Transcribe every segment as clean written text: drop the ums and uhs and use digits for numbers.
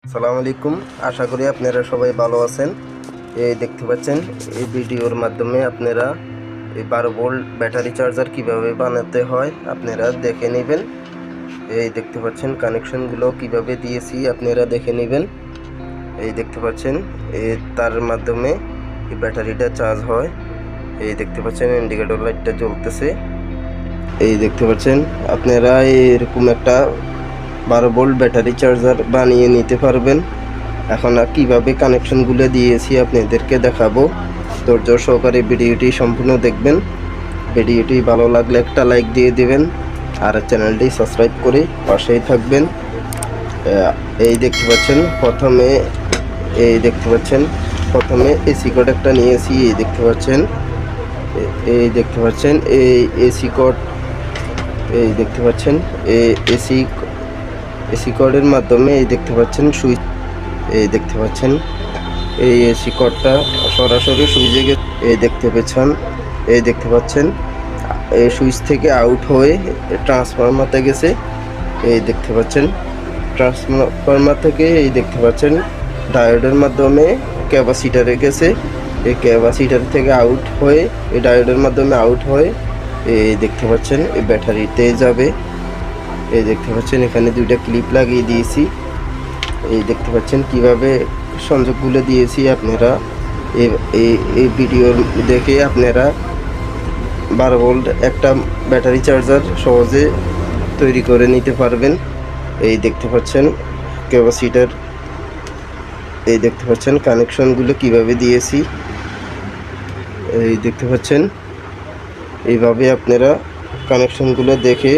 আসসালামু আলাইকুম। আশা করি আপনারা সবাই ভালো আছেন। এই দেখতে পাচ্ছেন এই ভিডিওর মাধ্যমে আপনারা এই 12 ভোল্ট ব্যাটারি চার্জার কিভাবে বানাতে হয় আপনারা দেখে নেবেন। এই দেখতে পাচ্ছেন কানেকশনগুলো কিভাবে দিয়েছি আপনারা দেখে নেবেন। এই দেখতে পাচ্ছেন তার মাধ্যমে এই ব্যাটারিটা চার্জ হয়। এই দেখতে পাচ্ছেন ইন্ডিকেটর লাইটটা জ্বলতেছে। এই দেখতে পাচ্ছেন আপনারা এরকম একটা 12 ভোল্ট ব্যাটারি চার্জার বানিয়ে নিতে পারবেন। এখন কিভাবে কানেকশনগুলো দিয়েছি আপনাদেরকে দেখাবো। ধৈর্য সহকারে ভিডিওটি সম্পূর্ণ দেখবেন। ভিডিওটি ভালো লাগলে একটা লাইক দিয়ে দিবেন আর চ্যানেলটি সাবস্ক্রাইব করে পাশেই থাকবেন। এই দেখতে পাচ্ছেন প্রথমে এসি কোড একটা নিয়েছি। এই দেখতে পাচ্ছেন এই এসি কোড। এই দেখতে পাচ্ছেন এসি কোডের মাধ্যমে এই দেখতে পাচ্ছেন সুইচ। এই দেখতে পাচ্ছেন এই এসি কোডটা সরাসরি সুইচে গেছে। এই দেখতে পাচ্ছেন এই সুইচ থেকে আউট হয়ে ট্রান্সফরমারতে গেছে। এই দেখতে পাচ্ছেন ট্রান্সফরমার থেকে এই দেখতে পাচ্ছেন ডায়োডের মাধ্যমে ক্যাপাসিটারে গেছে। এই ক্যাপাসিটার থেকে আউট হয়ে এই ডায়োডের মাধ্যমে আউট হয়ে এই দেখতে পাচ্ছেন এই ব্যাটারিতে যাবে। এই দেখতে পাচ্ছেন এখানে দুইটা ক্লিপ লাগিয়ে দিয়েছি। এই দেখতে পাচ্ছেন কিভাবে সংযোগগুলো দিয়েছি আপনারা এই ভিডিওর দেখে আপনারা 12 ভোল্ট একটা ব্যাটারি চার্জার সহজে তৈরি করে নিতে পারবেন। এই দেখতে পাচ্ছেন ক্যাপাসিটার। এই দেখতে পাচ্ছেন কানেকশনগুলো কিভাবে দিয়েছি। এই দেখতে পাচ্ছেন এইভাবে আপনারা কানেকশনগুলো দেখে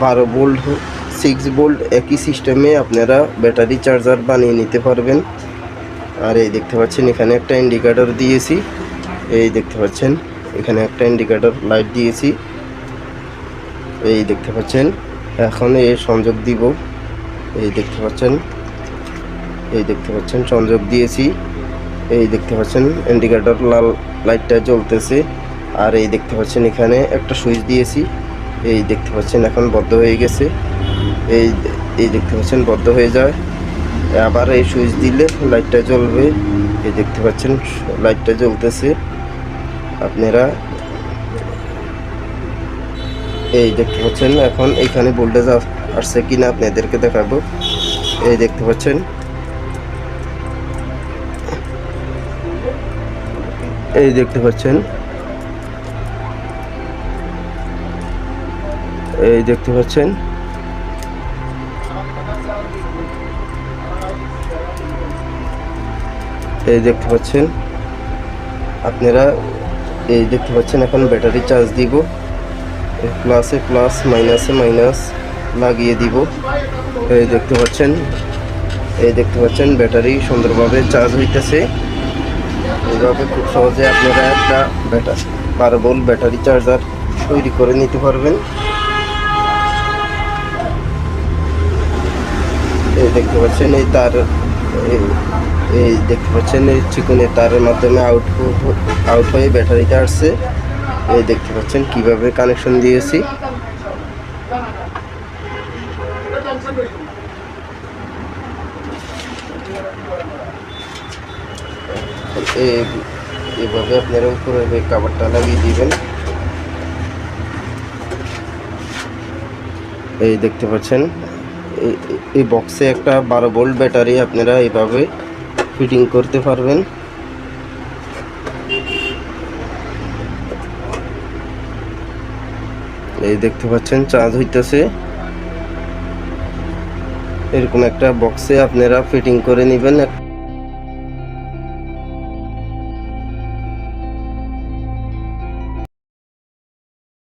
12 ভোল্ট 6 ভোল্ট একই সিস্টেমে আপনারা ব্যাটারি চার্জার বানিয়ে নিতে পারবেন। আর এই দেখতে পাচ্ছেন এখানে একটা ইন্ডিকেটর দিয়েছি। এই দেখতে পাচ্ছেন এখানে একটা ইন্ডিকেটর লাইট দিয়েছি। এই দেখতে পাচ্ছেন এখন এই সংযোগ দিব। এই দেখতে পাচ্ছেন সংযোগ দিয়েছি। এই দেখতে পাচ্ছেন ইন্ডিকেটর লাল লাইটটা জ্বলতেছে। আর এই দেখতে পাচ্ছেন এখানে একটা সুইচ দিয়েছি। এই দেখতে পাচ্ছেন এখন বন্ধ হয়ে গেছে। এই দেখতে পাচ্ছেন বন্ধ হয়ে যায়। আবার এই সুইচ দিলে লাইটটা জ্বলবে। এই দেখতে পাচ্ছেন লাইটটা জ্বলতেছে। আপনারা এই দেখতে পাচ্ছেন এখন এখানে ভোল্টেজ আসছে কিনা আপনাদেরকে দেখাবো। এই দেখতে পাচ্ছেন এই দেখতে পাচ্ছেন এই দেখতে পাচ্ছেন এই দেখতে পাচ্ছেন আপনারা এই দেখতে পাচ্ছেন এখন ব্যাটারি চার্জ দিব। প্লাসে প্লাস মাইনাসে মাইনাস লাগিয়ে দিব। এই দেখতে পাচ্ছেন ব্যাটারি সুন্দরভাবে চার্জ হইতেছে। এইভাবে খুব সহজে আপনারা একটা 12 ভোল্ট ব্যাটারি চার্জার তৈরি করে নিতে পারবেন। এই দেখতে পাচ্ছেন এই দেখতে পাচ্ছেন এই চিকনের তারের মাধ্যমে আউট হয়ে ব্যাটারিটা আসছে। এই দেখতে পাচ্ছেন কিভাবে কানেকশন দিয়েছি। এইভাবে আপনারা উপরে কাভারটা লাগিয়ে দিবেন। এই দেখতে পাচ্ছেন এই বক্সে একটা 12 ভোল্ট ব্যাটারি আপনারা এইভাবে ফিটিং করতে পারবেন। এই দেখতে পাচ্ছেন চার্জ হইতেছে। এরকম একটা বক্সে আপনারা ফিটিং করে নেবেন একটা